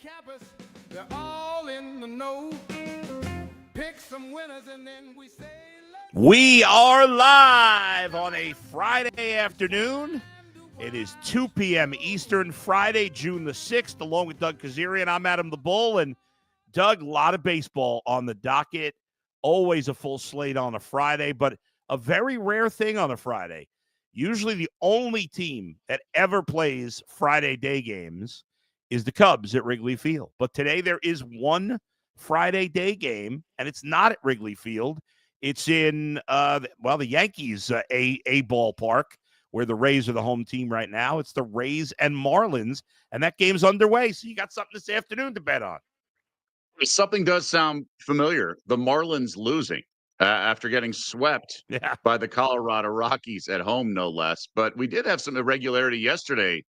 campus, they're all in the know. Pick some winners and then we say, we are live on a Friday afternoon. It is 2 p.m. Eastern, Friday, June the 6th, along with Doug Kezirian. I'm Adam the Bull, and Doug, a lot of baseball on the docket. Always a full slate on a Friday, but a very rare thing on a Friday. Usually the only team that ever plays Friday day games is the Cubs at Wrigley Field. But today there is one Friday day game, and it's not at Wrigley Field. It's in, the Yankees' a ballpark, where the Rays are the home team right now. It's the Rays and Marlins, and that game's underway. So you got something this afternoon to bet on. Something does sound familiar. The Marlins losing after getting swept by the Colorado Rockies at home, no less. But we did have some irregularity yesterday,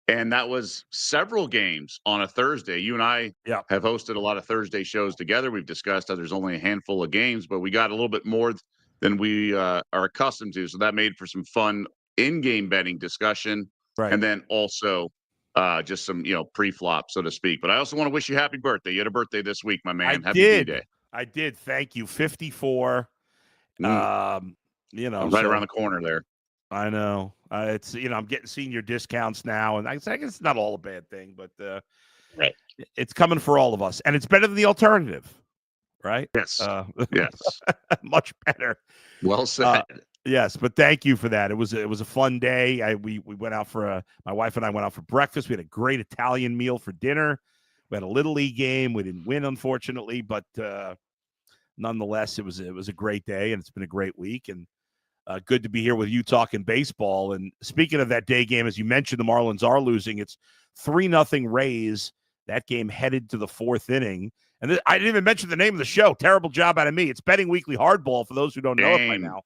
and that was several games on a Thursday. You and I have hosted a lot of Thursday shows together. We've discussed how there's only a handful of games, but we got a little bit more than we are accustomed to. So that made for some fun in-game betting discussion. Right. And then also just some, pre-flop, so to speak. But I also want to wish you happy birthday. You had a birthday this week, my man. Happy B-Day. I did. Thank you. 54. I'm right around the corner there. I know. It's I'm getting senior discounts now, and I guess it's not all a bad thing, but right. It's coming for all of us, and it's better than the alternative, right? Yes. Yes. Much better. Well said. Yes, but thank you for that. It was a fun day. We went out for my wife and I went out for breakfast. We had a great Italian meal for dinner. We had a Little League game. We didn't win, unfortunately, but nonetheless, it was a great day, and it's been a great week, and good to be here with you talking baseball. And speaking of that day game, as you mentioned, the Marlins are losing. It's 3-0 Rays. That game headed to the fourth inning. And I didn't even mention the name of the show. Terrible job out of me. It's Betting Weekly Hardball, for those who don't know it by now.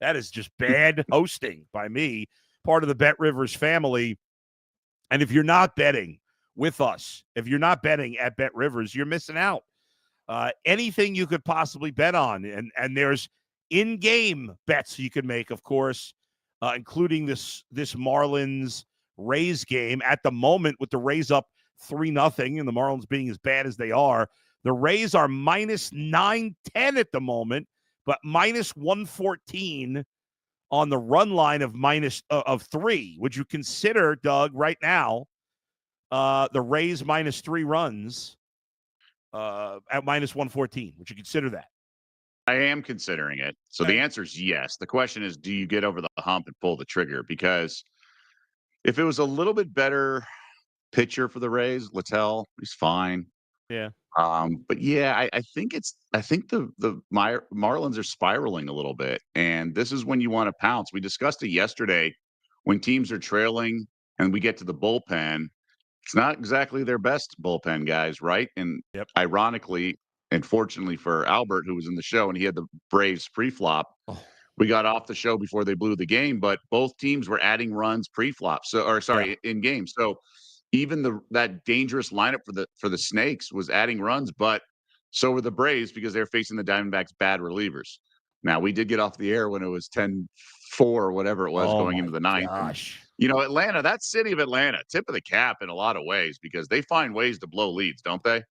That is just bad hosting by me, part of the Bet Rivers family. And if you're not betting with us, if you're not betting at Bet Rivers, you're missing out. Anything you could possibly bet on. And there's in-game bets you can make, of course, including this Marlins Rays game. At the moment, with the Rays up 3-0 and the Marlins being as bad as they are, the Rays are minus 910 at the moment, but minus 114 on the run line of 3. Would you consider, Doug, right now, the Rays minus 3 runs at minus 114? Would you consider that? I am considering it. So the answer is yes. The question is, do you get over the hump and pull the trigger? Because if it was a little bit better pitcher for the Rays, Littell, he's fine. Yeah. But yeah, I think the Marlins are spiraling a little bit, and this is when you want to pounce. We discussed it yesterday. When teams are trailing and we get to the bullpen, it's not exactly their best bullpen guys, right? And ironically, and fortunately for Albert, who was in the show and he had the Braves pre-flop, we got off the show before they blew the game, but both teams were adding runs pre-flop. In game. So even that dangerous lineup for the Snakes was adding runs, but so were the Braves because they're facing the Diamondbacks' bad relievers. Now, we did get off the air when it was 10-4 or whatever it was going into the ninth. Gosh. And, Atlanta, that city of Atlanta, tip of the cap in a lot of ways because they find ways to blow leads, don't they?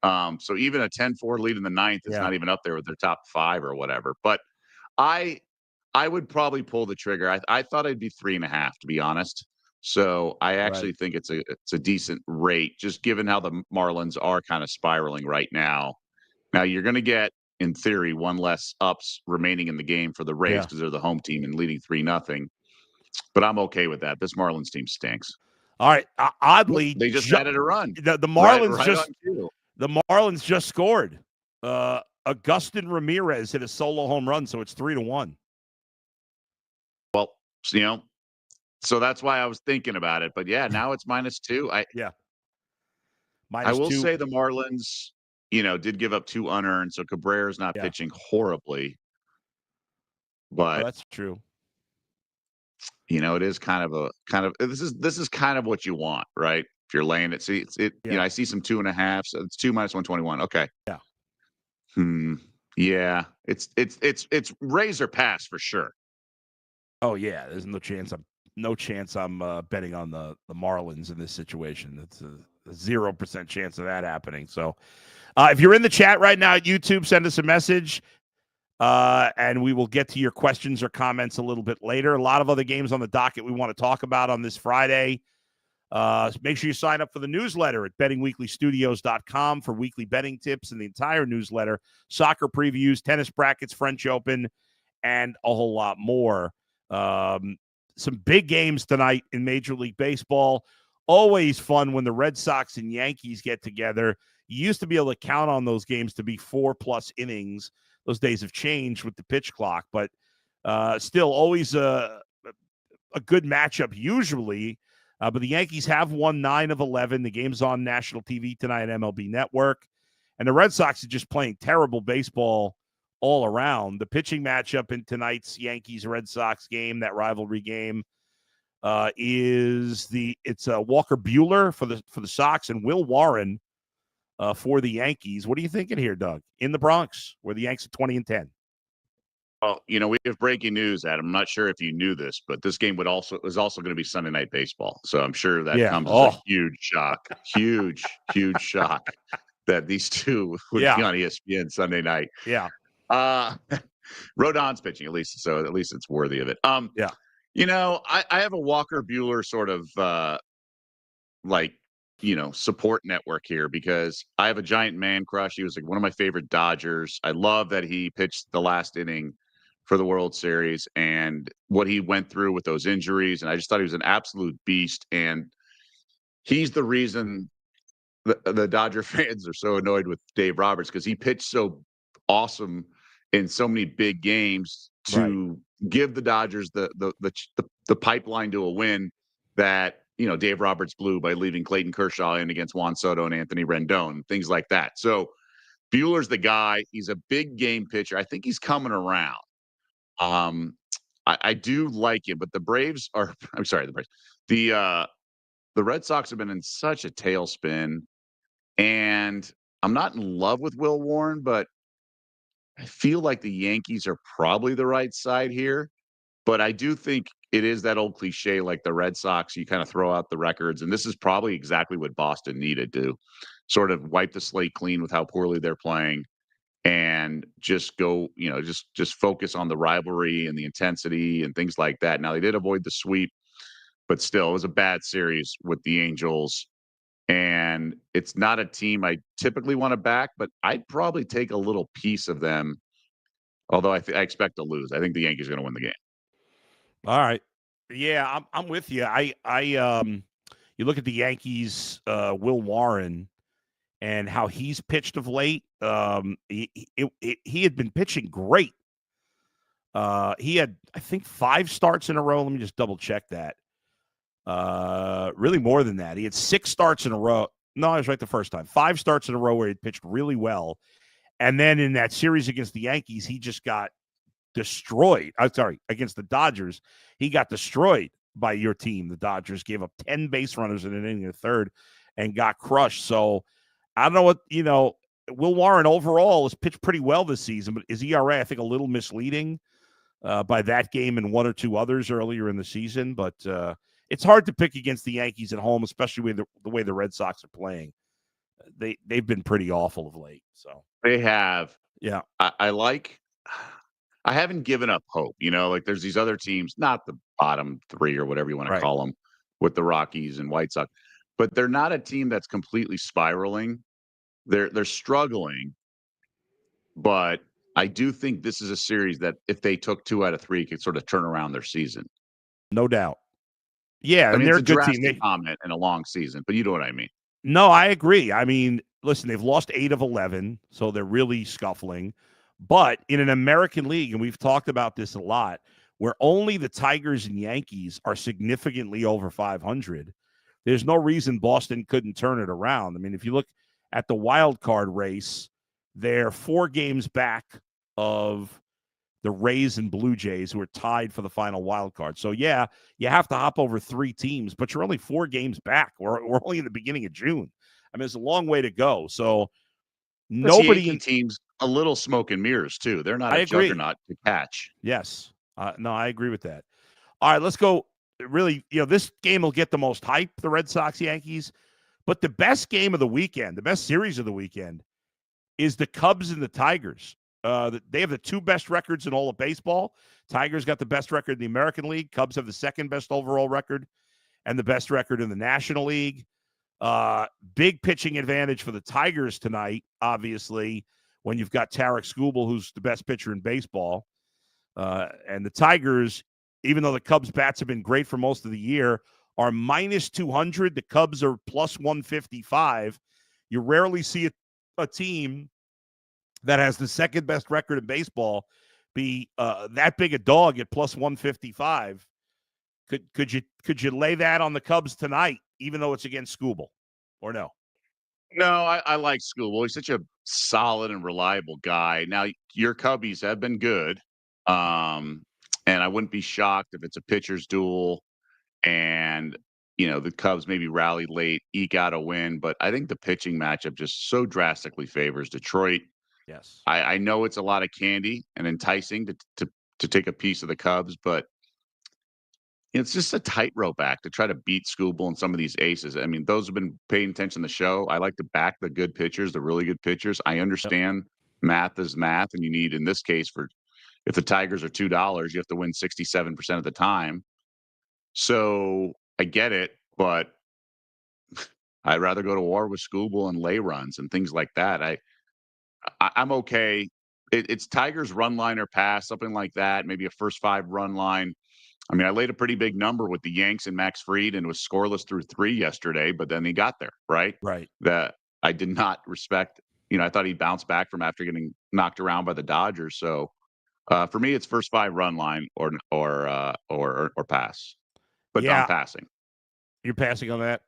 So even a 10-4 lead in the ninth is not even up there with their top 5 or whatever. But I would probably pull the trigger. I thought I'd be 3.5, to be honest. So I actually think it's a decent rate, just given how the Marlins are kind of spiraling right now. Now you're going to get, in theory, one less ups remaining in the game for the Rays because they're the home team and leading 3-0. But I'm okay with that. This Marlins team stinks. All right. Oddly, they just added a run. The Marlins the Marlins just scored. Agustin Ramirez hit a solo home run, so it's 3-1. Well, so that's why I was thinking about it. But yeah, now it's -2. I will say the Marlins, did give up 2 unearned, so Cabrera's not pitching horribly. But that's true. It is this is kind of what you want, right? If you're laying it, see I see some 2.5, so it's 2 minus 121. Okay. Yeah. Yeah. It's Rays or pass for sure. Oh yeah, there's no chance I'm no chance I'm betting on the Marlins in this situation. It's a 0% chance of that happening. So if you're in the chat right now at YouTube, send us a message, and we will get to your questions or comments a little bit later. A lot of other games on the docket we want to talk about on this Friday. Make sure you sign up for the newsletter at bettingweeklystudios.com for weekly betting tips and the entire newsletter, soccer previews, tennis brackets, French Open, and a whole lot more. Some big games tonight in Major League Baseball. Always fun when the Red Sox and Yankees get together. You used to be able to count on those games to be 4+ innings. Those days have changed with the pitch clock, but still always a good matchup usually. But the Yankees have won 9 of 11. The game's on national TV tonight at MLB Network. And the Red Sox are just playing terrible baseball all around. The pitching matchup in tonight's Yankees-Red Sox game, that rivalry game, it's Walker Buehler for the Sox and Will Warren for the Yankees. What are you thinking here, Doug? In the Bronx, where the Yanks are 20-10. Well, we have breaking news, Adam. I'm not sure if you knew this, but this game is also going to be Sunday Night Baseball. So I'm sure that comes as a huge shock, huge shock that these two would be on ESPN Sunday night. Yeah. Rodon's pitching, at least it's worthy of it. I have a Walker Buehler sort of support network here because I have a giant man crush. He was like one of my favorite Dodgers. I love that he pitched the last inning for the World Series and what he went through with those injuries. And I just thought he was an absolute beast. And he's the reason the Dodger fans are so annoyed with Dave Roberts because he pitched so awesome in so many big games to give the Dodgers the pipeline to a win that, Dave Roberts blew by leaving Clayton Kershaw in against Juan Soto and Anthony Rendon, things like that. So Buehler's the guy. He's a big game pitcher. I think he's coming around. I do like him, but the Braves are – I'm sorry, the Braves. The Red Sox have been in such a tailspin, and I'm not in love with Will Warren, but I feel like the Yankees are probably the right side here. But I do think it is that old cliche like the Red Sox, you kind of throw out the records, and this is probably exactly what Boston needed to sort of wipe the slate clean with how poorly they're playing. And just go, just focus on the rivalry and the intensity and things like that. Now, they did avoid the sweep, but still, it was a bad series with the Angels. And it's not a team I typically want to back, but I'd probably take a little piece of them, although I expect to lose. I think the Yankees are going to win the game. All right. Yeah, I'm with you. You look at the Yankees, Will Warren, and how he's pitched of late. He had been pitching great. He had, I think, 5 starts in a row. Let me just double check that. Really more than that. He had 6 starts in a row. No, I was right the first time. 5 starts in a row where he pitched really well. And then in that series against the Yankees, he just got destroyed. I'm sorry, against the Dodgers, he got destroyed by your team. The Dodgers gave up 10 base runners in an inning in the third and got crushed. So I don't know what, Will Warren overall has pitched pretty well this season, but his ERA, I think, a little misleading by that game and 1 or 2 others earlier in the season. But it's hard to pick against the Yankees at home, especially with the way the Red Sox are playing. They've been pretty awful of late. So they have. Yeah. I haven't given up hope. Like there's these other teams, not the bottom 3 or whatever you want to call them, with the Rockies and White Sox, but they're not a team that's completely spiraling. They're struggling, but I do think this is a series that if they took 2 out of 3, could sort of turn around their season. No doubt. Yeah, I mean, they're it's a good team. drastic comment in a long season, but you know what I mean. No, I agree. I mean, listen, they've lost 8 of 11, so they're really scuffling. But in an American League, and we've talked about this a lot, where only the Tigers and Yankees are significantly over 500, there's no reason Boston couldn't turn it around. I mean, if you look at the wild card race, they're 4 games back of the Rays and Blue Jays, who are tied for the final wild card. So, yeah, you have to hop over 3 teams, but you're only 4 games back. We're only in the beginning of June. I mean, it's a long way to go. So, nobody teams a little smoke and mirrors too. They're not a juggernaut to catch. Yes. No, I agree with that. All right, let's go really, this game will get the most hype, the Red Sox Yankees. But the best game of the weekend, the best series of the weekend, is the Cubs and the Tigers. They have the two best records in all of baseball. Tigers got the best record in the American League. Cubs have the second best overall record and the best record in the National League. Big pitching advantage for the Tigers tonight, obviously, when you've got Tarek Skubal, who's the best pitcher in baseball. And the Tigers, even though the Cubs' bats have been great for most of the year, are minus 200. The Cubs are plus 155. You rarely see a team that has the second best record in baseball be that big a dog at plus 155. Could you lay that on the Cubs tonight, even though it's against Skubal, or no? No, I like Skubal. He's such a solid and reliable guy. Now, your Cubbies have been good, and I wouldn't be shocked if it's a pitcher's duel and the Cubs maybe rally late, eke out a win. But I think the pitching matchup just so drastically favors Detroit. Yes. I know it's a lot of candy and enticing to take a piece of the Cubs, but it's just a tightrope act to try to beat Skubal and some of these aces. I mean, those have been paying attention to the show. I like to back the good pitchers, the really good pitchers. I understand math is math, and you need, in this case, if the Tigers are $2, you have to win 67% of the time. So I get it, but I'd rather go to war with Skubal and lay runs and things like that. I'm okay. It's Tigers run line or pass, something like that. Maybe a first 5 run line. I mean, I laid a pretty big number with the Yanks and Max Fried and was scoreless through 3 yesterday, but then he got there, right? Right. That I did not respect. I thought he'd bounce back from after getting knocked around by the Dodgers. So for me, it's first 5 run line or pass. But Yeah. I'm passing. You're passing on that?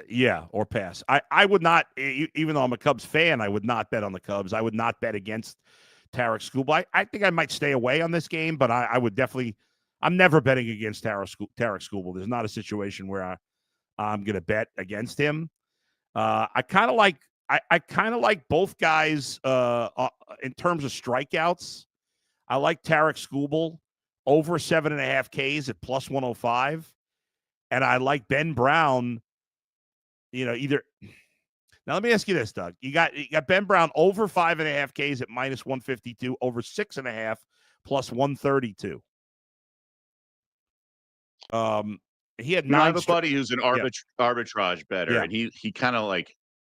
Yeah, or pass. I would not, even though I'm a Cubs fan, I would not bet on the Cubs. I would not bet against Tarek Skubal. I think I might stay away on this game, but I would definitely. I'm never betting against Tarek Skubal. There's not a situation where I'm going to bet against him. I kind of like both guys in terms of strikeouts. I like Tarek Skubal over 7.5 Ks at plus 105. And I like Ben Brown, either. Now, let me ask you this, Doug. You got Ben Brown over 5.5 Ks at minus 152, over 6.5 plus 132. He had 9. I have a buddy who's an arbitrage better, and he kind of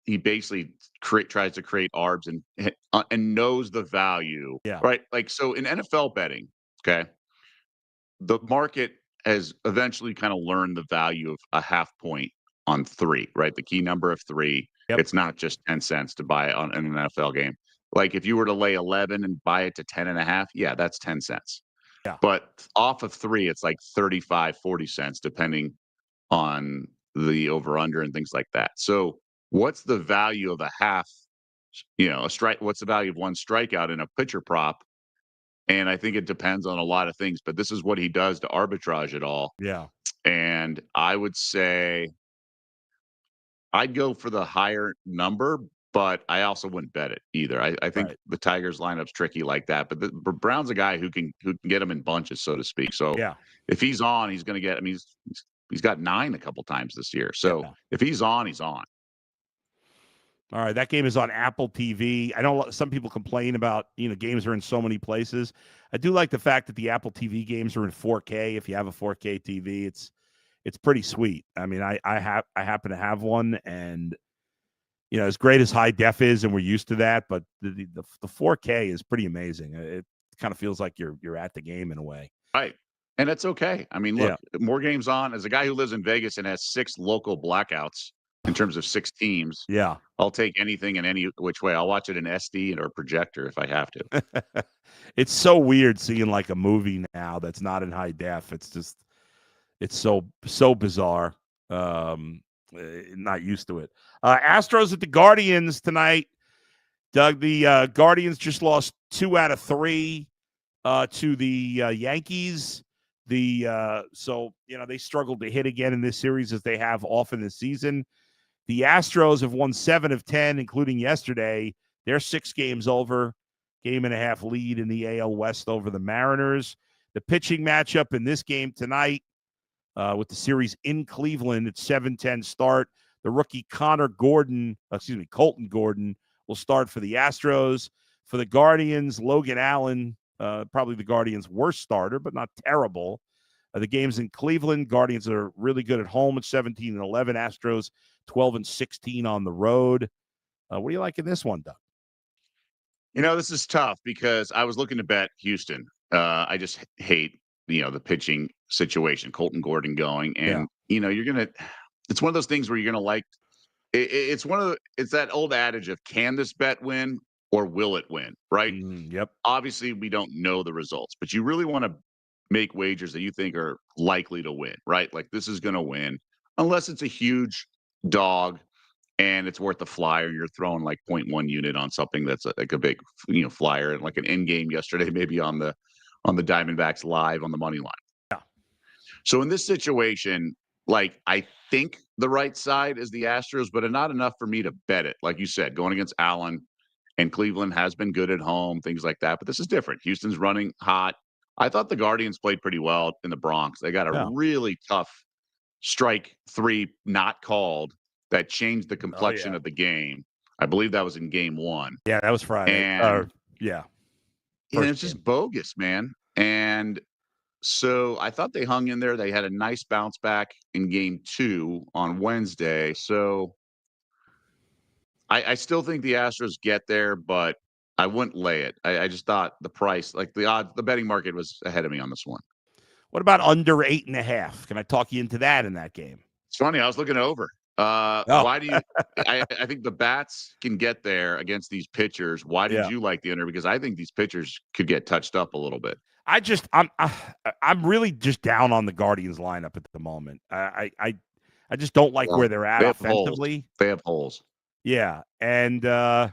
he basically tries to create arbs and knows the value, right? So in NFL betting, okay, the market has eventually kind of learned the value of a half point on 3, right? The key number of 3. Yep. It's not just 10 cents to buy it on an NFL game. Like if you were to lay 11 and buy it to 10.5, yeah, that's 10 cents. Yeah. But off of 3, it's like 35, 40 cents, depending on the over under and things like that. So what's the value of a half, a strike? What's the value of one strikeout in a pitcher prop? And I think it depends on a lot of things, but this is what he does to arbitrage it all. Yeah. And I would say I'd go for the higher number, but I also wouldn't bet it either. I think the Tigers lineup's tricky like that, but Brown's a guy who can get him in bunches, so to speak. So if he's on, he's going to get. I mean, he's got 9 a couple times this year. So if he's on, he's on. All right, that game is on Apple TV. I know some people complain about, games are in so many places. I do like the fact that the Apple TV games are in 4K. If you have a 4K TV, it's pretty sweet. I mean, I happen to have one, and as great as high def is, and we're used to that, but the 4K is pretty amazing. It kind of feels like you're at the game in a way. Right. And it's okay. I mean, look, more games on. As a guy who lives in Vegas and has 6 local blackouts in terms of 6 teams, I'll take anything in any which way. I'll watch it in SD or projector if I have to. It's so weird seeing like a movie now that's not in high def. It's so bizarre. Not used to it. Astros at the Guardians tonight. Doug, the Guardians just lost 2 out of 3 to the Yankees. So they struggled to hit again in this series as they have often this season. The Astros have won 7 of 10, including yesterday. They're 6 games over, 1.5 game lead in the AL West over the Mariners. The pitching matchup in this game tonight with the series in Cleveland at 7:10 start. The rookie Colton Gordon will start for the Astros. For the Guardians, Logan Allen, probably the Guardians' worst starter, but not terrible. The game's in Cleveland. Guardians are really good at home at 17-11. Astros 12-16 on the road. What do you like in this one, Doug? This is tough because I was looking to bet Houston. I just hate, the pitching situation, Colton Gordon going. And, it's one of those things where you're going to like, it's that old adage of can this bet win or will it win? Right. Yep. Obviously, we don't know the results, but you really want to make wagers that you think are likely to win, right? Like this is going to win unless it's a huge dog and it's worth the flyer. You're throwing like 0.1 unit on something that's like a big, flyer, and like an end game yesterday, maybe on the Diamondbacks live on the money line. Yeah. So in this situation, like I think the right side is the Astros, but not enough for me to bet it. Like you said, going against Allen, and Cleveland has been good at home, things like that. But this is different. Houston's running hot. I thought the Guardians played pretty well in the Bronx. They got a really tough strike 3 not called that changed the complexion of the game. I believe that was in game 1. Yeah, that was Friday. And it's just game. bogus, man. And so I thought they hung in there. They had a nice bounce back in game 2 on Wednesday. So I still think the Astros get there, but I wouldn't lay it. I just thought the price, like the odds, the betting market was ahead of me on this one. What about under 8.5? Can I talk you into that in that game? It's funny. I was looking over. Why do you? I think the bats can get there against these pitchers. Why did you like the under? Because I think these pitchers could get touched up a little bit. I'm really just down on the Guardians lineup at the moment. I just don't like where they're at offensively. They have holes. Yeah, and the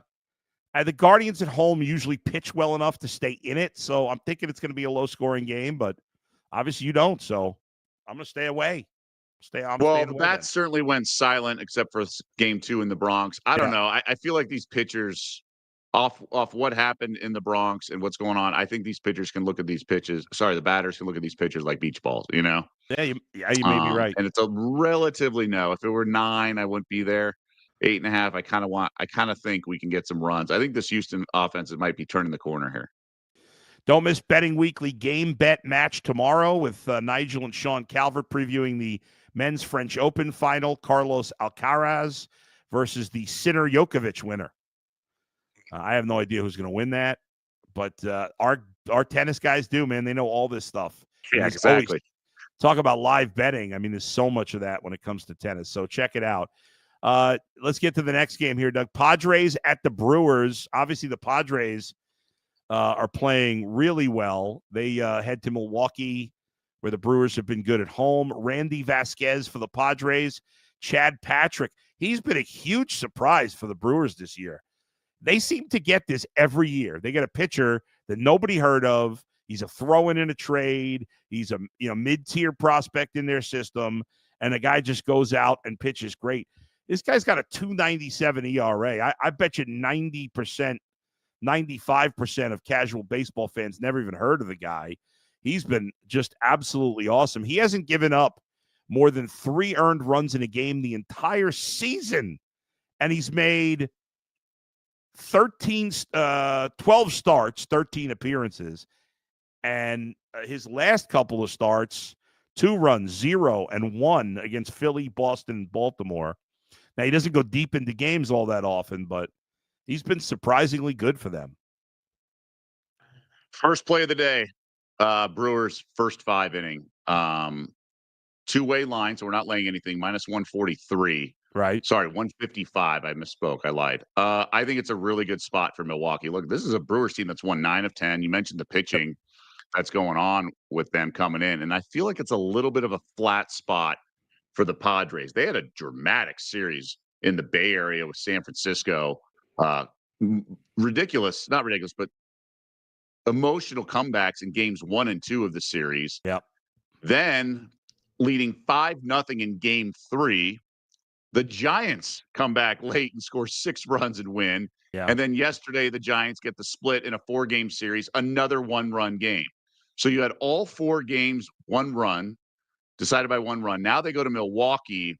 Guardians at home usually pitch well enough to stay in it, so I'm thinking it's going to be a low-scoring game, but obviously you don't, so I'm going to stay away. The bats certainly went silent except for game 2 in the Bronx. I don't know. I feel like these pitchers, off what happened in the Bronx and what's going on, I think these pitchers can look at these pitches. Sorry, the batters can look at these pitchers like beach balls, Yeah, you may be right. And it's a relatively no. If it were 9, I wouldn't be there. 8.5, I kind of think we can get some runs. I think this Houston offense might be turning the corner here. Don't miss Betting Weekly game bet match tomorrow with Nigel and Sean Calvert previewing the men's French Open final, Carlos Alcaraz versus the Sinner Djokovic winner. I have no idea who's going to win that, but our tennis guys do, man. They know all this stuff. Yeah, exactly. Talk about live betting. I mean, there's so much of that when it comes to tennis, so check it out. Let's get to the next game here, Doug. Padres at the Brewers. Obviously, the Padres are playing really well. They head to Milwaukee, where the Brewers have been good at home. Randy Vasquez for the Padres. Chad Patrick. He's been a huge surprise for the Brewers this year. They seem to get this every year. They get a pitcher that nobody heard of. He's a throw-in a trade. He's a mid-tier prospect in their system, and the guy just goes out and pitches great. This guy's got a 2.97 ERA. I bet you 90%, 95% of casual baseball fans never even heard of the guy. He's been just absolutely awesome. He hasn't given up more than 3 earned runs in a game the entire season, and he's made 12 starts, 13 appearances, and his last couple of starts, 2 runs, 0 and 1 against Philly, Boston, and Baltimore. Now, he doesn't go deep into games all that often, but he's been surprisingly good for them. First play of the day, Brewers first 5 inning. 2-way line, so we're not laying anything, minus 143. Right. Sorry, 155. I misspoke. I lied. I think it's a really good spot for Milwaukee. Look, this is a Brewers team that's won 9 of 10. You mentioned the pitching that's going on with them coming in, and I feel like it's a little bit of a flat spot for the Padres. They had a dramatic series in the Bay Area with San Francisco. Not ridiculous, but emotional comebacks in games 1 and 2 of the series. Yep. Then leading 5-0 in game 3, the Giants come back late and score 6 runs and win. Yeah. And then yesterday, the Giants get the split in a 4-game series, another 1-run game. So you had all 4 games, 1 run, decided by 1 run. Now they go to Milwaukee.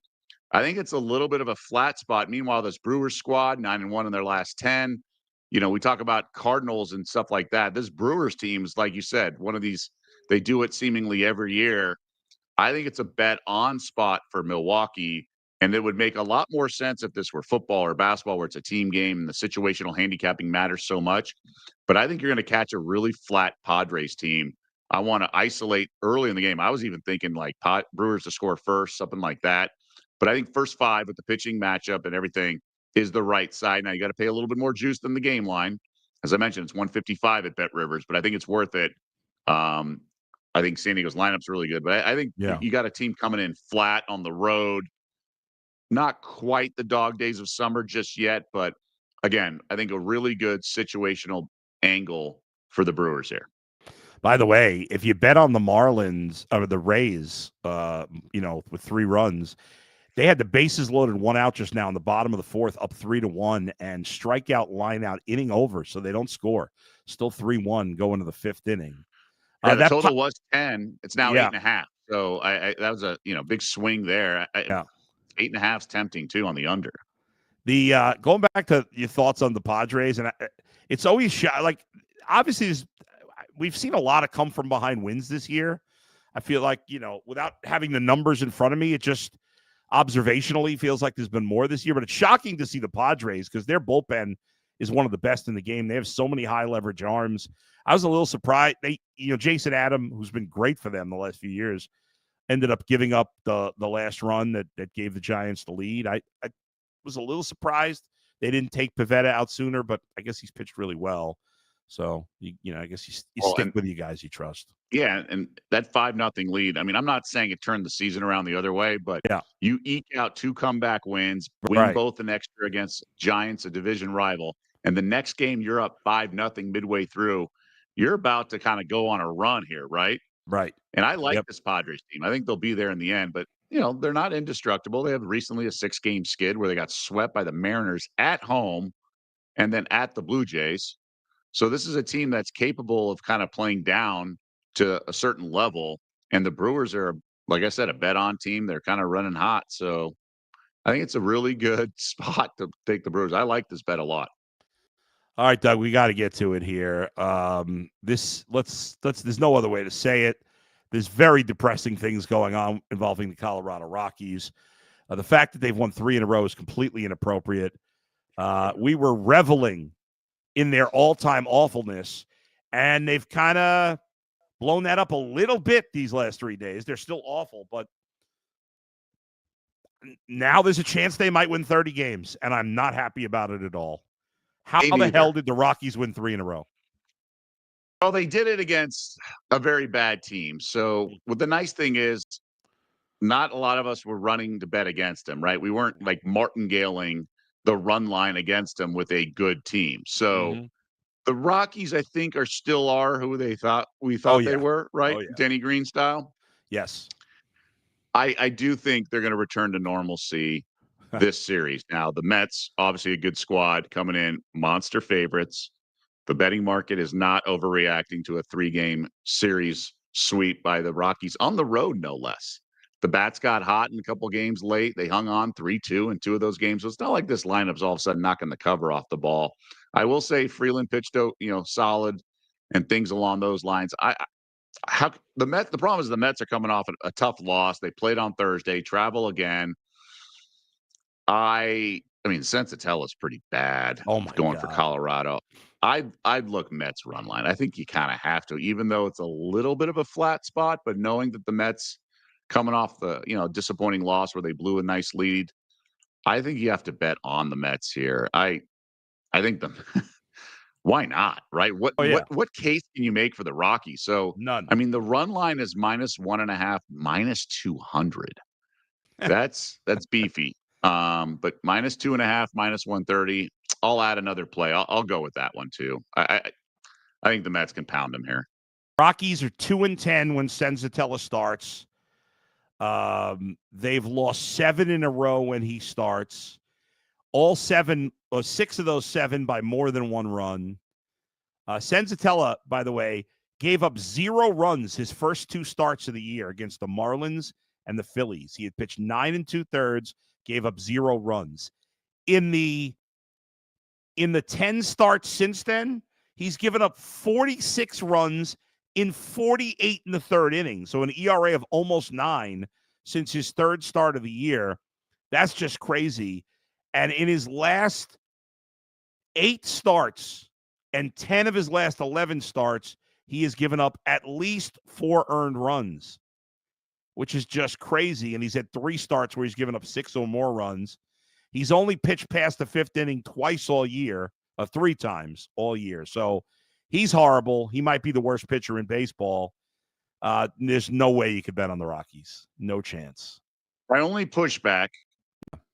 I think it's a little bit of a flat spot. Meanwhile, this Brewers squad, 9-1 in their last 10. We talk about Cardinals and stuff like that. This Brewers team is, like you said, one of these, they do it seemingly every year. I think it's a bet on spot for Milwaukee. And it would make a lot more sense if this were football or basketball, where it's a team game and the situational handicapping matters so much. But I think you're going to catch a really flat Padres team. I want to isolate early in the game. I was even thinking like Brewers to score first, something like that. But I think first 5 with the pitching matchup and everything is the right side. Now you got to pay a little bit more juice than the game line. As I mentioned, it's 155 at Bet Rivers, but I think it's worth it. I think San Diego's lineup's really good, but I think you got a team coming in flat on the road. Not quite the dog days of summer just yet, but again, I think a really good situational angle for the Brewers here. By the way, if you bet on the Marlins or the Rays, with 3 runs, they had the bases loaded, 1 out just now in the bottom of the 4th, up 3-1, and strikeout line out, inning over, so they don't score. Still 3-1 going to the 5th inning. Yeah, the total was 10. It's now 8.5. So that was a big swing there. 8.5 is tempting too on the under. The going back to your thoughts on the Padres, and it's always like obviously we've seen a lot of come from behind wins this year. I feel like without having the numbers in front of me, it just observationally feels like there's been more this year. But it's shocking to see the Padres because their bullpen is one of the best in the game. They have so many high leverage arms. I was a little surprised. Jason Adam, who's been great for them the last few years, ended up giving up the last run that gave the Giants the lead. I was a little surprised they didn't take Pivetta out sooner, but I guess he's pitched really well. So, I guess you stick with you guys you trust. Yeah, and that 5-0 lead, I mean, I'm not saying it turned the season around the other way, but you eke out 2 comeback wins, win both the next year against Giants, a division rival, and the next game you're up 5-0 midway through. You're about to kind of go on a run here, right? Right. And I like this Padres team. I think they'll be there in the end, but they're not indestructible. They have recently a 6-game skid where they got swept by the Mariners at home and then at the Blue Jays. So this is a team that's capable of kind of playing down to a certain level. And the Brewers are, like I said, a bet on team. They're kind of running hot. So I think it's a really good spot to take the Brewers. I like this bet a lot. All right, Doug, we got to get to it here. There's no other way to say it. There's very depressing things going on involving the Colorado Rockies. The fact that they've won 3 in a row is completely inappropriate. We were reveling in their all-time awfulness, and they've kind of blown that up a little bit these last 3 days. They're still awful, but now there's a chance they might win 30 games, and I'm not happy about it at all. How the hell did the Rockies win 3 in a row? Well, they did it against a very bad team. So what the nice thing is, not a lot of us were running to bet against them, right? We weren't like martingaling the run line against them with a good team. So the Rockies, I think, are who they thought they were, right? Oh, yeah. Denny Green style. Yes. I do think they're going to return to normalcy this series. Now, the Mets, obviously a good squad coming in, monster favorites. The betting market is not overreacting to a 3-game series sweep by the Rockies on the road, no less. The bats got hot in a couple games late. They hung on 3-2 in 2 of those games. So it's not like this lineup's all of a sudden knocking the cover off the ball. I will say Freeland pitched, solid and things along those lines. The problem is the Mets are coming off a tough loss. They played on Thursday, travel again. I mean, Sensatella is pretty bad. Oh my going God. For Colorado. I'd look Mets run line. I think you kind of have to, even though it's a little bit of a flat spot, but knowing that the Mets coming off the disappointing loss where they blew a nice lead, I think you have to bet on the Mets here. I think why not, right? What case can you make for the Rockies? So none. I mean, the run line is -1.5, -200. That's beefy. But -2.5, -130. I'll add another play. I'll go with that one too. I think the Mets can pound them here. Rockies are 2-10 when Sensatella starts. They've lost 7 in a row when he starts. All 7 or 6 of those 7 by more than 1 run. Sensatella, by the way, gave up 0 runs his first 2 starts of the year against the Marlins and the Phillies. He had pitched 9 2/3, gave up 0 runs. In the 10 starts since then, he's given up 46 runs in 48 in the 3rd inning. So an ERA of almost 9 since his 3rd start of the year. That's just crazy. And in his last 8 starts and 10 of his last 11 starts, he has given up at least 4 earned runs, which is just crazy. And he's had 3 starts where he's given up 6 or more runs. He's only pitched past the 5th inning twice all year, 3 times all year. So he's horrible. He might be the worst pitcher in baseball. There's no way you could bet on the Rockies. No chance. My only pushback,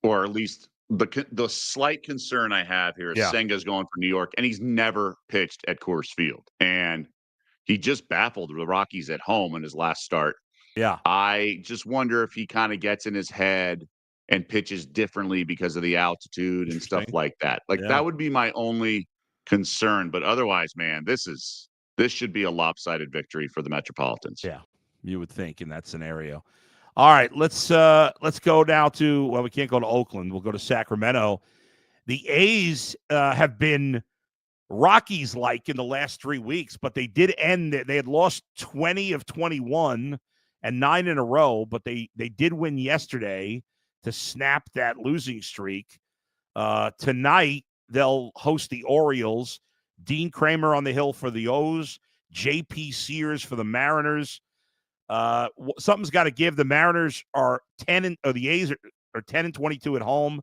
or at least the slight concern I have here is Senga's going for New York, and he's never pitched at Coors Field. And he just baffled the Rockies at home in his last start. Yeah. I just wonder if he kind of gets in his head and pitches differently because of the altitude and stuff like that. That would be my only concern. But otherwise, man, this should be a lopsided victory for the Metropolitans. Yeah, you would think in that scenario. All right, let's go now to, well, we can't go to Oakland. We'll go to Sacramento. The A's have been Rockies-like in the last 3 weeks, but they did end. They had lost 20 of 21 and 9 in a row, but they did win yesterday to snap that losing streak. Tonight, they'll host the Orioles. Dean Kramer on the hill for the O's. J.P. Sears for the Mariners. Something's got to give. The Mariners are the A's are 10 and 22 at home.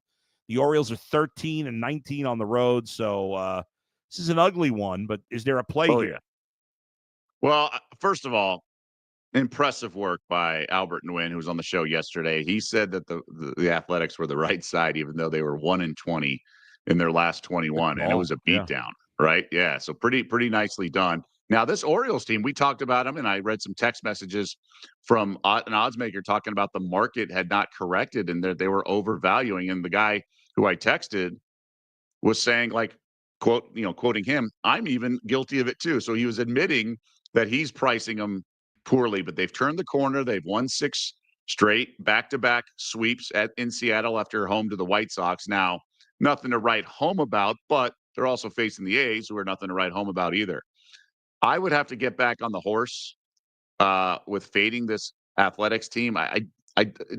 The Orioles are 13 and 19 on the road. So this is an ugly one, but is there a play here? Yeah. Well, first of all, impressive work by Albert Nguyen, who was on the show yesterday. He said that the Athletics were the right side, even though they were 1 and 20 in their last 21, and it was a beatdown, right? Yeah, so pretty nicely done. Now, this Orioles team, we talked about them, and I read some text messages from an oddsmaker talking about the market had not corrected and that they were overvaluing. And the guy who I texted was saying, like, quoting him, I'm even guilty of it too. So he was admitting that he's pricing them poorly, but they've turned the corner. They've won 6 straight back-to-back sweeps in Seattle after home to the White Sox. Now, nothing to write home about, but they're also facing the A's, who are nothing to write home about either. I would have to get back on the horse with fading this Athletics team. I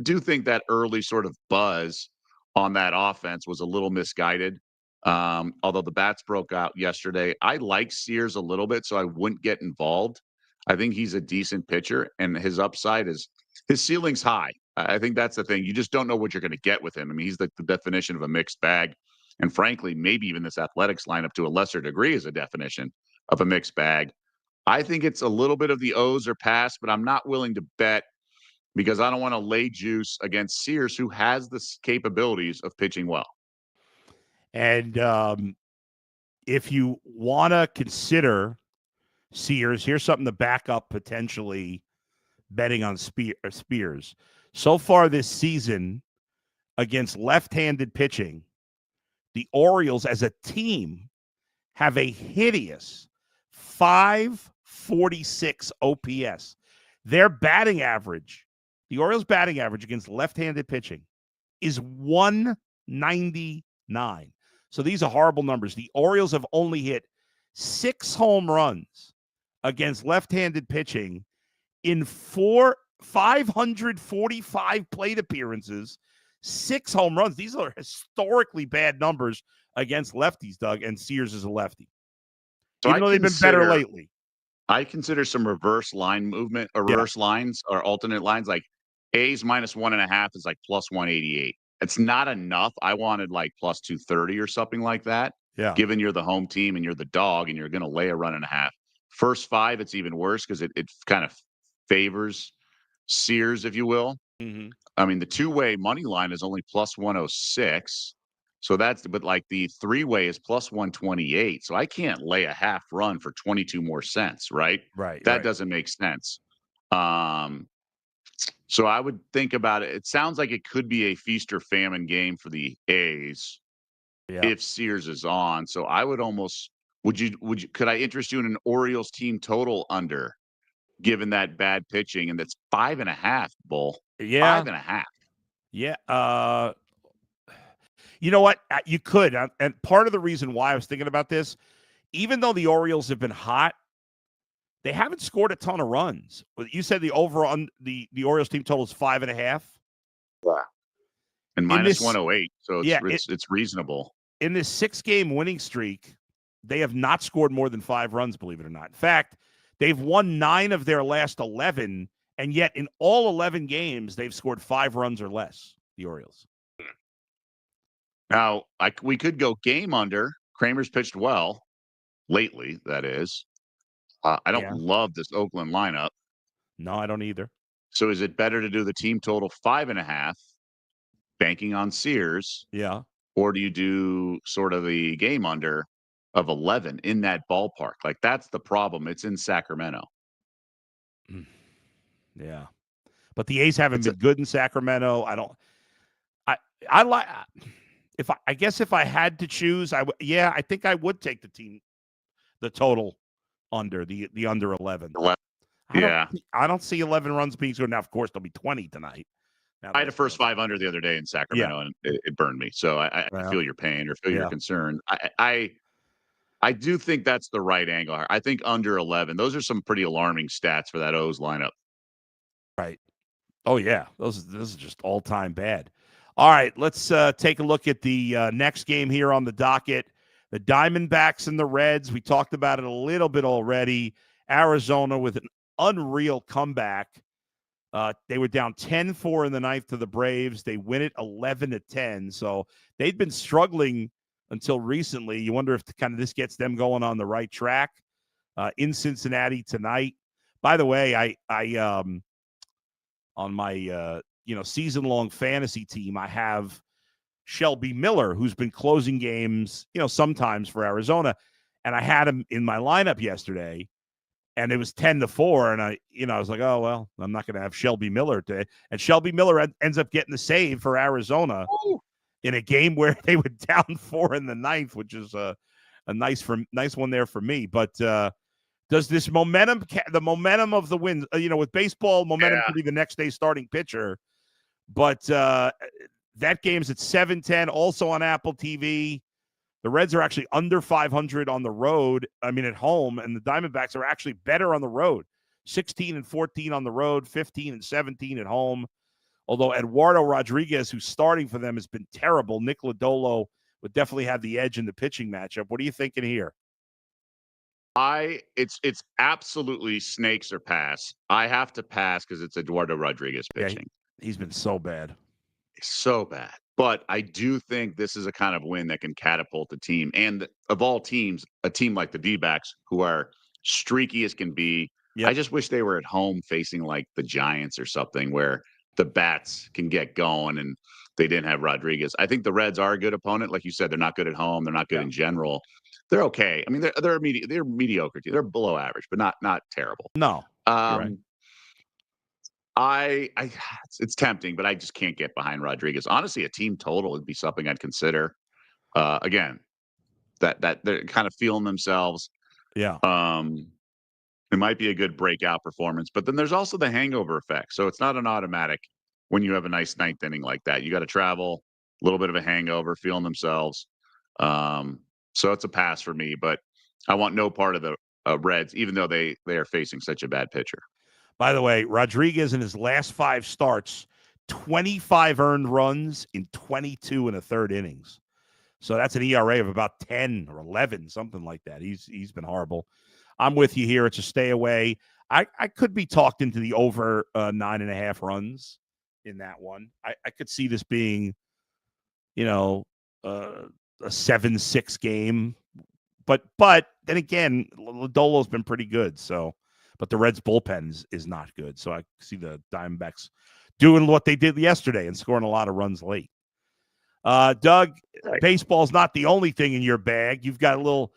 do think that early sort of buzz on that offense was a little misguided. Although the bats broke out yesterday, I like Sears a little bit, so I wouldn't get involved. I think he's a decent pitcher, and his upside is his ceiling's high. I think that's the thing. You just don't know what you're going to get with him. I mean, he's the definition of a mixed bag. And frankly, maybe even this Athletics lineup to a lesser degree is a definition of a mixed bag. I think it's a little bit of the O's or pass, but I'm not willing to bet because I don't want to lay juice against Sears, who has the capabilities of pitching well. And if you want to consider Sears, here's something to back up potentially betting on Spears. So far this season, against left-handed pitching, the Orioles as a team have a hideous 546 OPS. Their batting average, the Orioles' batting average against left-handed pitching is 199. So these are horrible numbers. The Orioles have only hit 6 home runs against left-handed pitching in 545 plate appearances, 6 home runs. These are historically bad numbers against lefties, Doug, and Sears is a lefty. So even though they've been better lately. I consider some reverse line movement, or reverse lines, or alternate lines, like A's minus 1.5 is like plus 188. It's not enough. I wanted like plus 230 or something like that. Yeah. Given you're the home team and you're the dog and you're going to lay a 1.5. First 5, it's even worse because it kind of favors Sears, if you will. Mm-hmm. I mean, the 2-way money line is only plus 106. So but like the 3-way is plus 128. So I can't lay a half run for 22 more cents, right? Right. That doesn't make sense. So I would think about it. It sounds like it could be a feast or famine game for the A's if Sears is on. So I would almost Could I interest you in an Orioles team total under, given that bad pitching? And that's 5.5, Bull. Yeah. 5.5. Yeah. You know what? You could. And part of the reason why I was thinking about this, even though the Orioles have been hot, they haven't scored a ton of runs. You said the over on the Orioles team total is 5.5. Yeah. And minus this, 108. So it's reasonable. In this 6-game winning streak, they have not scored more than 5 runs, believe it or not. In fact, they've won 9 of their last 11, and yet in all 11 games, they've scored 5 runs or less, the Orioles. Now, we could go game under. Kramer's pitched well lately, that is. I don't love this Oakland lineup. No, I don't either. So is it better to do the team total 5.5, banking on Sears? Yeah. Or do you do sort of the game under of 11 in that ballpark? Like, that's the problem. It's in Sacramento. Yeah. But the A's haven't been good in Sacramento. I like I guess if I had to choose, I think I would take the total under the under 11. I don't see 11 runs being scored. Now, of course, there'll be 20 tonight. I had a first 5 under the other day in Sacramento, and it burned me. So I feel your pain or feel your concern. I do think that's the right angle. I think under 11. Those are some pretty alarming stats for that O's lineup. Right. Oh yeah, this is just all time bad. All right, let's take a look at the next game here on the docket. The Diamondbacks and the Reds. We talked about it a little bit already. Arizona with an unreal comeback. They were down 10-4 in the ninth to the Braves. They win it 11-10. So they'd been struggling until recently. You wonder if this gets them going on the right track in Cincinnati tonight. By the way, I on my season-long fantasy team, I have Shelby Miller, who's been closing games, sometimes for Arizona, and I had him in my lineup yesterday. And it was 10-4, and I was like, oh well, I'm not going to have Shelby Miller today. And Shelby Miller ends up getting the save for Arizona in a game where they were down 4 in the ninth, which is a nice one there for me. But does this momentum, the momentum of the win, with baseball, momentum could be the next day starting pitcher. But that game's at 7:10, also on Apple TV. The Reds are actually under 500 on the road, at home, and the Diamondbacks are actually better on the road. 16-14 on the road, 15-17 at home. Although Eduardo Rodriguez, who's starting for them, has been terrible. Nick Lodolo would definitely have the edge in the pitching matchup. What are you thinking here? It's absolutely snakes or pass. I have to pass because it's Eduardo Rodriguez pitching. Yeah, he's been so bad. So bad. But I do think this is a kind of win that can catapult the team. And of all teams, a team like the D-backs, who are streaky as can be. Yep. I just wish they were at home facing like the Giants or something where the bats can get going and they didn't have Rodriguez. I think the Reds are a good opponent. Like you said, they're not good at home. They're not good in general. They're okay. They're mediocre. They're below average, but not terrible. No. Right. It's tempting, but I just can't get behind Rodriguez. Honestly, a team total would be something I'd consider. Again, that they're kind of feeling themselves. Yeah. It might be a good breakout performance, but then there's also the hangover effect. So it's not an automatic when you have a nice ninth inning like that. You got to travel, a little bit of a hangover, feeling themselves. So it's a pass for me, but I want no part of the Reds, even though they are facing such a bad pitcher. By the way, Rodriguez in his last 5 starts, 25 earned runs in 22 and a third innings. So that's an ERA of about 10 or 11, something like that. He's been horrible. I'm with you here. It's a stay away. I could be talked into the over 9.5 runs in that one. I could see this being, a 7-6 game. But then again, Lodolo's been pretty good. So. But the Reds' bullpen is not good. So I see the Diamondbacks doing what they did yesterday and scoring a lot of runs late. Doug, baseball's not the only thing in your bag. You've got a little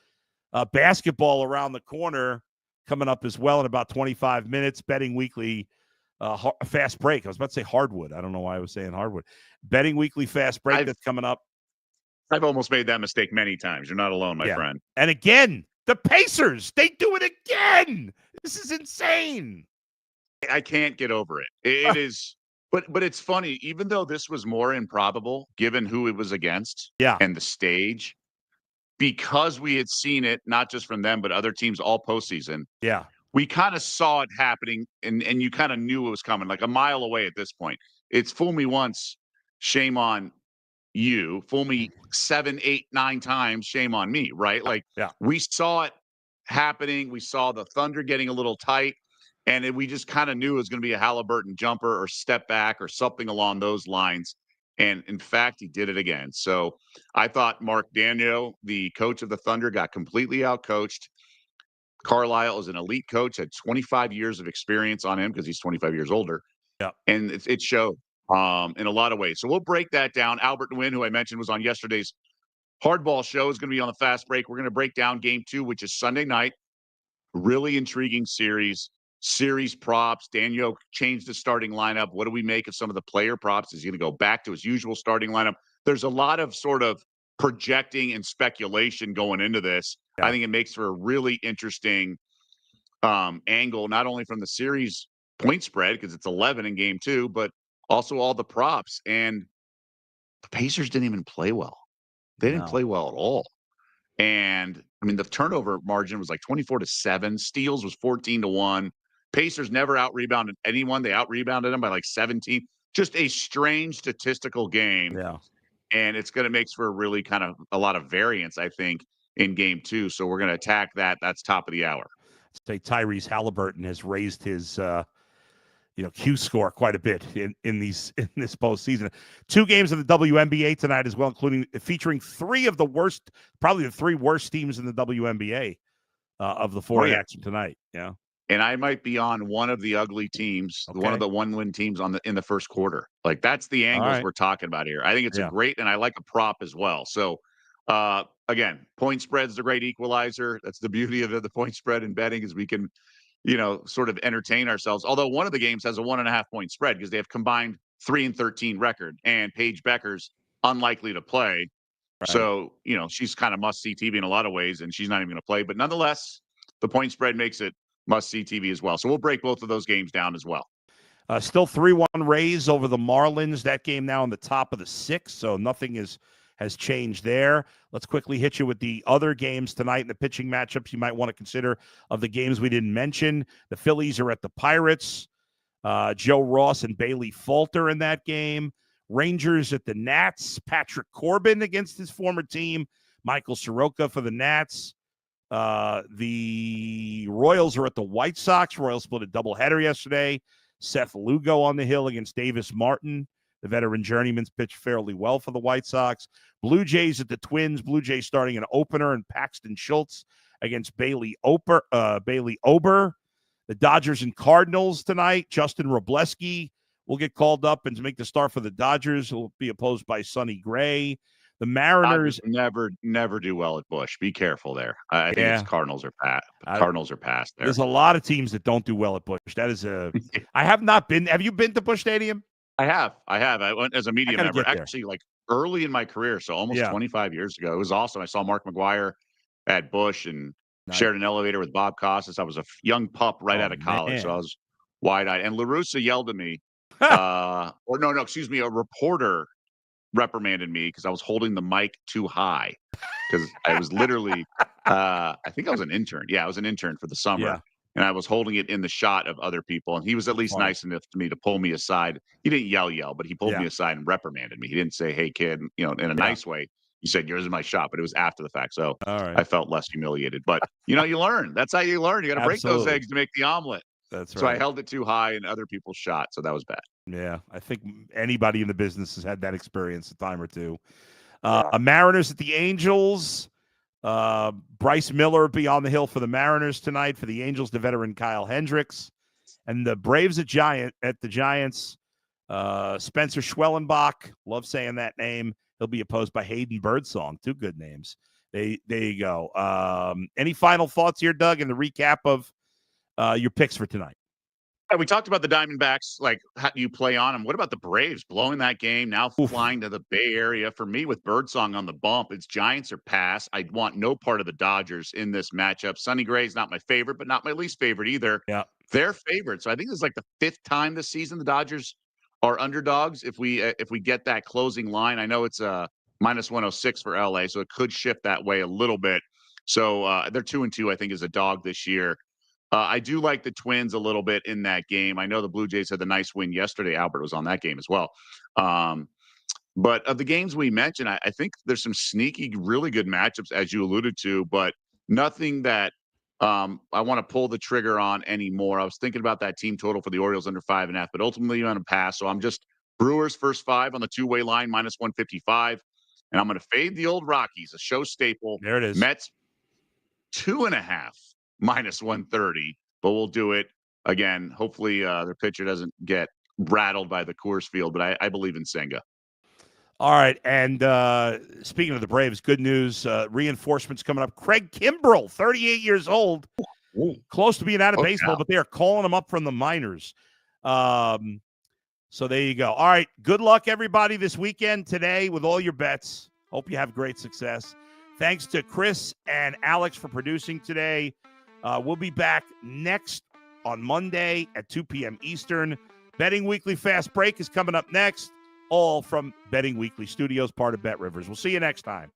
basketball around the corner coming up as well in about 25 minutes. Betting Weekly fast break. I was about to say hardwood. I don't know why I was saying hardwood. Betting Weekly fast break that's coming up. I've almost made that mistake many times. You're not alone, my friend. And again, The Pacers, they do it again. This is insane. I can't get over it. It is, but it's funny. Even though this was more improbable, given who it was against, Yeah. and the stage, because we had seen it not just from them but other teams all postseason. Yeah. We kind of saw it happening, and you kind of knew it was coming, like a mile away at this point. It's fool me once, shame on you. Fool me 7, 8, 9 times, shame on me, right? Like, Yeah. we saw it happening. We saw the Thunder getting a little tight, and we just kind of knew it was going to be a Halliburton jumper or step back or something along those lines. And in fact, he did it again. So I thought Mark Daniel, the coach of the Thunder, got completely outcoached. Carlisle is an elite coach, had 25 years of experience on him because he's 25 years older. Yeah. And it showed in a lot of ways. So we'll break that down. Albert Nguyen, who I mentioned was on yesterday's Hardball show, is going to be on the fast break. We're going to break down game 2, which is Sunday night. Really intriguing series props. Daniel changed the starting lineup. What do we make of some of the player props? Is he going to go back to his usual starting lineup? There's a lot of sort of projecting and speculation going into this. Yeah. I think it makes for a really interesting angle, not only from the series point spread, because it's 11 in game 2, but also all the props. And the Pacers didn't even play well. They didn't play well at all. And I mean, the turnover margin was like 24-7. Steals was 14-1. Pacers never out-rebounded anyone. They out-rebounded them by like 17. Just a strange statistical game. Yeah. And it's going to make for really kind of a lot of variance, I think, in game 2. So we're going to attack that. That's top of the hour. Say Tyrese Halliburton has raised his Q score quite a bit in this postseason. 2 games of the WNBA tonight as well, including featuring 3 of the worst, probably the 3 worst teams in the WNBA of the 4 action tonight. Yeah. And I might be on one of the ugly teams, one of the 1-win teams in the first quarter. Like, that's the angles we're talking about here. I think it's a great, and I like a prop as well. So again, point spread is a great equalizer. That's the beauty of the point spread in betting, is we can, sort of entertain ourselves. Although one of the games has a 1.5 point spread because they have combined 3-13 record, and Paige Becker's unlikely to play. Right. So, she's kind of must-see TV in a lot of ways, and she's not even going to play. But nonetheless, the point spread makes it must-see TV as well. So we'll break both of those games down as well. Still 3-1 Rays over the Marlins. That game now on the top of the 6th, so nothing has changed there. Let's quickly hit you with the other games tonight and the pitching matchups you might want to consider of the games we didn't mention. The Phillies are at the Pirates. Joe Ross and Bailey Falter in that game. Rangers at the Nats. Patrick Corbin against his former team. Michael Soroka for the Nats. The Royals are at the White Sox. Royals split a doubleheader yesterday. Seth Lugo on the hill against Davis Martin. The veteran journeyman's pitched fairly well for the White Sox. Blue Jays at the Twins. Blue Jays starting an opener, and Paxton Schultz against Bailey Ober. The Dodgers and Cardinals tonight. Justin Robleski will get called up and to make the start for the Dodgers. He'll be opposed by Sonny Gray. The Mariners never do well at Busch. Be careful there. I think it's Cardinals are past there. There's a lot of teams that don't do well at Busch. That is I have not been. Have you been to Busch Stadium? I have. I went as a media member, actually, like early in my career, so almost 25 years ago. It was awesome. I saw Mark McGwire at Busch and shared an elevator with Bob Costas. I was a young pup right out of college, so I was wide-eyed. And LaRussa yelled at me, a reporter reprimanded me because I was holding the mic too high, because I was literally, I think I was an intern. Yeah, I was an intern for the summer. Yeah. And I was holding it in the shot of other people. And he was at least nice enough to me to pull me aside. He didn't yell, but he pulled me aside and reprimanded me. He didn't say, hey, kid, in a nice way. He said, yours is my shot, but it was after the fact. So I felt less humiliated. But, you learn. That's how you learn. You got to break those eggs to make the omelet. That's right. So I held it too high and other people shot. So that was bad. Yeah, I think anybody in the business has had that experience a time or two. Mariners at the Angels. Bryce Miller be on the hill for the Mariners tonight. For the Angels, the veteran Kyle Hendricks. And the Braves at the Giants. Spencer Schwellenbach, love saying that name. He'll be opposed by Hayden Birdsong. 2 good names. There you go. Any final thoughts here, Doug, in the recap of your picks for tonight? We talked about the Diamondbacks, like how do you play on them? What about the Braves blowing that game, now flying to the Bay Area? For me, with Birdsong on the bump, it's Giants or pass. I want no part of the Dodgers in this matchup. Sonny Gray's not my favorite, but not my least favorite either. Yeah. They're favorites. So I think this is like the 5th time this season the Dodgers are underdogs. If we get that closing line, I know it's minus 106 for LA, so it could shift that way a little bit. So they're 2-2, I think, as a dog this year. I do like the Twins a little bit in that game. I know the Blue Jays had the nice win yesterday. Albert was on that game as well. But of the games we mentioned, I think there's some sneaky, really good matchups, as you alluded to, but nothing that I want to pull the trigger on anymore. I was thinking about that team total for the Orioles under 5.5, but ultimately you want to pass. So I'm just Brewers first 5 on the two-way line, minus 155. And I'm going to fade the old Rockies, a show staple. There it is. Mets 2.5. minus 130, but we'll do it again. Hopefully their pitcher doesn't get rattled by the Coors Field, but I believe in Senga. All right, and speaking of the Braves, good news, reinforcements coming up. Craig Kimbrell, 38 years old, close to being out of baseball, but they are calling him up from the minors. So there you go. All right, good luck, everybody, this weekend today with all your bets. Hope you have great success. Thanks to Chris and Alex for producing today. We'll be back next on Monday at 2 p.m. Eastern. Betting Weekly Fast Break is coming up next, all from Betting Weekly Studios, part of Bet Rivers. We'll see you next time.